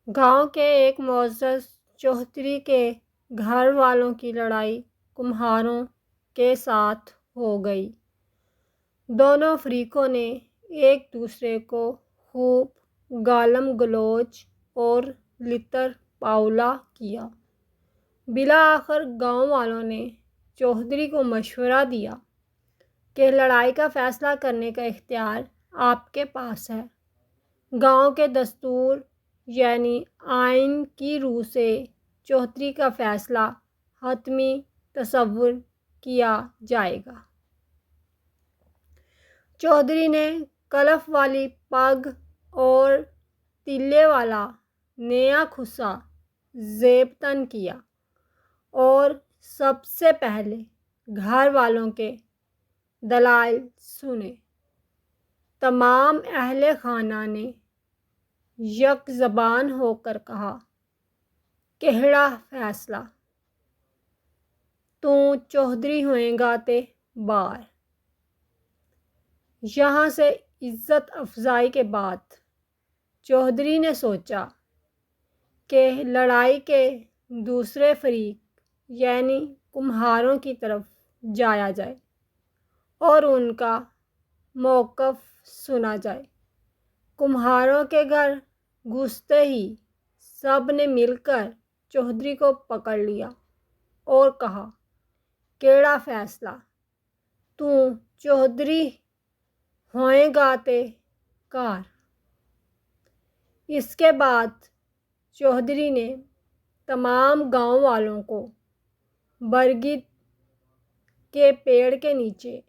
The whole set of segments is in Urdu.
گاؤں کے ایک معزز چوہدری کے گھر والوں کی لڑائی کمہاروں کے ساتھ ہو گئی۔ دونوں فریقوں نے ایک دوسرے کو خوب گالم گلوچ اور لطر پاؤلا کیا۔ بالآخر گاؤں والوں نے چوہدری کو مشورہ دیا کہ لڑائی کا فیصلہ کرنے کا اختیار آپ کے پاس ہے۔ گاؤں کے دستور یعنی آئین کی روح سے چوہدری کا فیصلہ حتمی تصور کیا جائے گا۔ چوہدری نے کلف والی پگ اور تلے والا نیا کھسا زیب تن کیا اور سب سے پہلے گھر والوں کے دلائل سنے۔ تمام اہل خانہ نے یک زبان ہو کر کہا، کیہڑا فیصلہ؟ تو چوہدری ہوئیں گا تے بار۔ یہاں سے عزت افزائی کے بعد چوہدری نے سوچا کہ لڑائی کے دوسرے فریق یعنی کمہاروں کی طرف جایا جائے اور ان کا موقف سنا جائے۔ کمہاروں کے گھر گھستے ہی سب نے مل کر چوہدری کو پکڑ لیا اور کہا، کیہڑا فیصلہ؟ تو چوہدری ہوئیں گا تے کار۔ اس کے بعد چوہدری نے تمام گاؤں والوں کو برگد کے پیڑ کے نیچے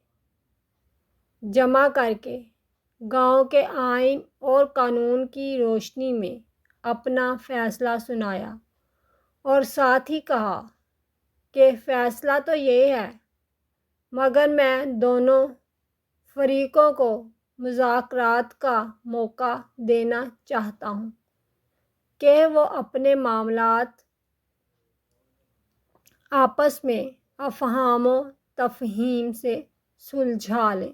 جمع کر کے گاؤں کے آئین اور قانون کی روشنی میں اپنا فیصلہ سنایا اور ساتھ ہی کہا کہ فیصلہ تو یہ ہے، مگر میں دونوں فریقوں کو مذاکرات کا موقع دینا چاہتا ہوں کہ وہ اپنے معاملات آپس میں افہام و تفہیم سے سلجھا لیں۔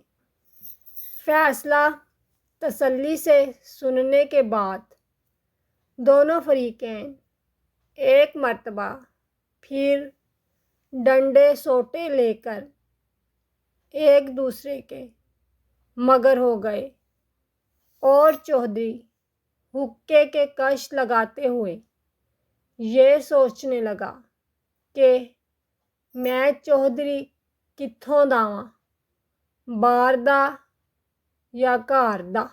فیصلہ تسلی سے سننے کے بعد دونوں فریقین ایک مرتبہ پھر ڈنڈے سوٹے لے کر ایک دوسرے کے مگر ہو گئے اور چوہدری حقے کے کش لگاتے ہوئے یہ سوچنے لگا کہ میں چوہدری کتھوں داواں، بار دا یا گھر دا۔